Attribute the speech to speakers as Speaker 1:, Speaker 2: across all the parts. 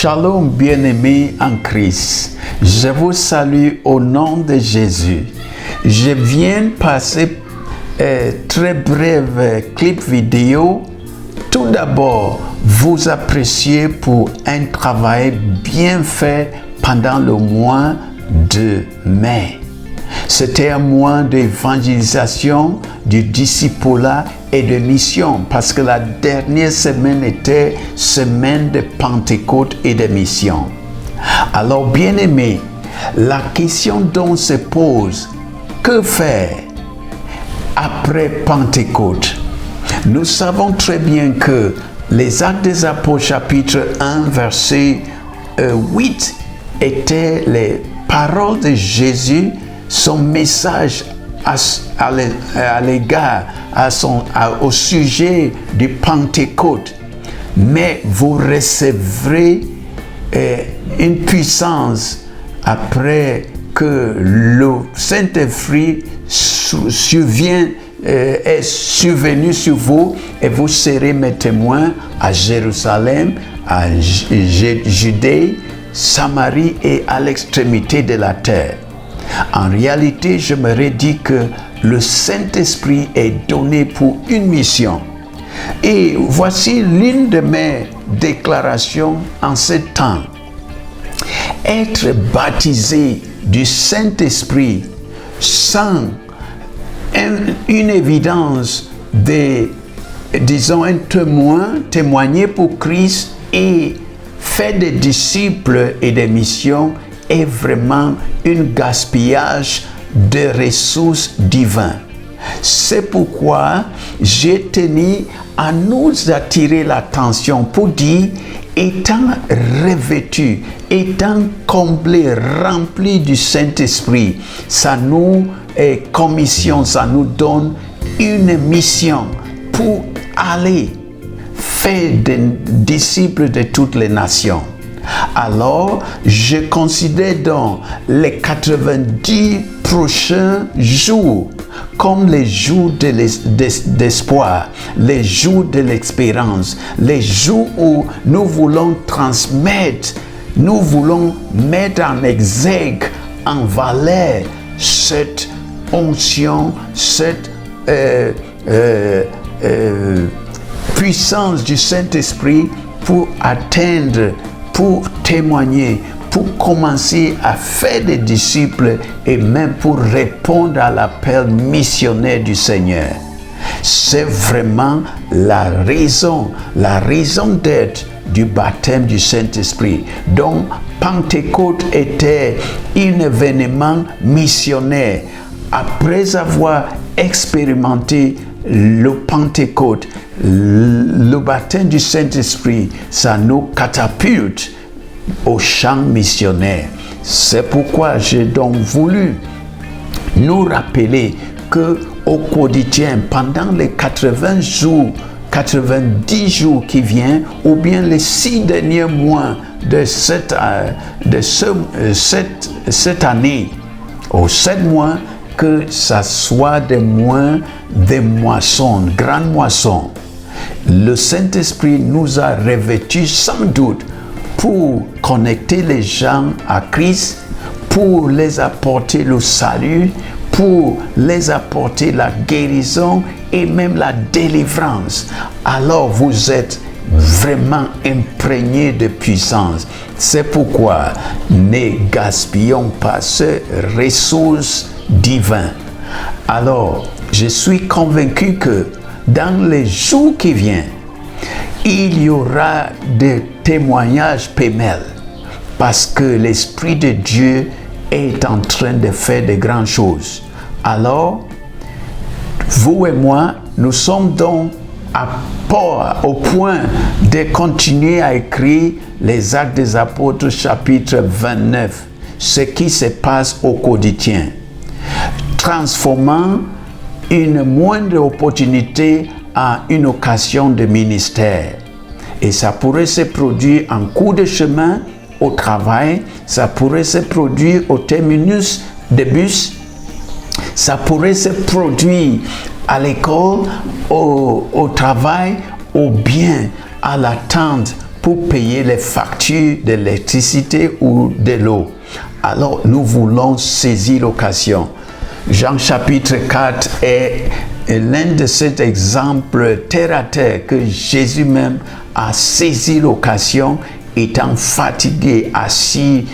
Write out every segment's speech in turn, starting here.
Speaker 1: Shalom bien-aimés en Christ, je vous salue au nom de Jésus. Je viens passer très bref clip vidéo. Tout d'abord, vous apprécier pour un travail bien fait pendant le mois de mai. C'était un mois d'évangélisation, du discipulat et de mission parce que la dernière semaine était semaine de Pentecôte et de mission. Alors, bien-aimés, la question dont se pose, que faire après Pentecôte? Nous savons très bien que les Actes des Apôtres chapitre 1 verset 8 étaient les paroles de Jésus, son message à l'égard, au sujet du Pentecôte. Mais vous recevrez une puissance après que le Saint-Esprit est survenu sur vous et vous serez mes témoins à Jérusalem, à Judée, Samarie et à l'extrémité de la terre. En réalité, j'aimerais dire que le Saint-Esprit est donné pour une mission. Et voici l'une de mes déclarations en ce temps. Être baptisé du Saint-Esprit sans une évidence disons un témoigner pour Christ et faire des disciples et des missions est vraiment un gaspillage de ressources divines. C'est pourquoi j'ai tenu à nous attirer l'attention pour dire, étant revêtu, étant comblé, rempli du Saint-Esprit, ça nous commission, ça nous donne une mission pour aller faire des disciples de toutes les nations. Alors, je considère donc les 90 prochains jours comme les jours d'espoir, les jours de l'expérience, les jours où nous voulons transmettre, nous voulons mettre en exergue, en valeur, cette onction, cette puissance du Saint-Esprit pour atteindre, pour témoigner, pour commencer à faire des disciples et même pour répondre à l'appel missionnaire du Seigneur. C'est vraiment la raison d'être du baptême du Saint-Esprit. Donc, Pentecôte était un événement missionnaire. Après avoir expérimenté le Pentecôte, le baptême du Saint-Esprit, ça nous catapulte au champ missionnaire. C'est pourquoi j'ai donc voulu nous rappeler que au quotidien, pendant les 80 jours, 90 jours qui viennent, ou bien les 6 derniers mois de cette année, aux 7 mois, que ça soit des mois de moisson, grande moisson. Le Saint-Esprit nous a revêtus sans doute pour connecter les gens à Christ, pour les apporter le salut, pour les apporter la guérison et même la délivrance. Alors vous êtes vraiment imprégné de puissance. C'est pourquoi ne gaspillons pas ces ressources divines. Alors, je suis convaincu que dans les jours qui viennent, il y aura des témoignages pêle-mêle parce que l'Esprit de Dieu est en train de faire de grandes choses. Alors, vous et moi, nous sommes donc au point de continuer à écrire les Actes des Apôtres chapitre 29, ce qui se passe au quotidien, transformant une moindre opportunité en une occasion de ministère. Et ça pourrait se produire en cours de chemin, au travail, ça pourrait se produire au terminus de bus, ça pourrait se produire à l'école, au travail, ou bien à l'attente pour payer les factures d'électricité ou de l'eau. Alors nous voulons saisir l'occasion. Jean chapitre 4 est l'un de ces exemples terre à terre que Jésus même a saisi l'occasion étant fatigué, assis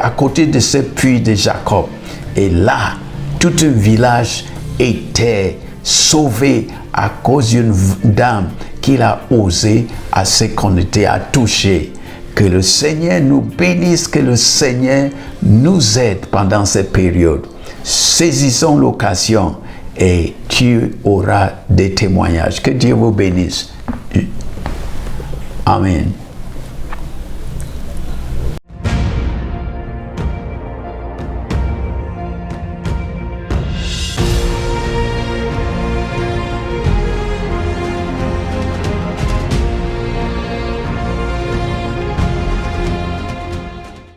Speaker 1: à côté de ce puits de Jacob. Et là, tout un village était sauvé à cause d'une dame qu'il a osé à ce qu'on était à toucher. Que le Seigneur nous bénisse, que le Seigneur nous aide pendant cette période. Saisissons l'occasion et tu auras des témoignages. Que Dieu vous bénisse. Amen.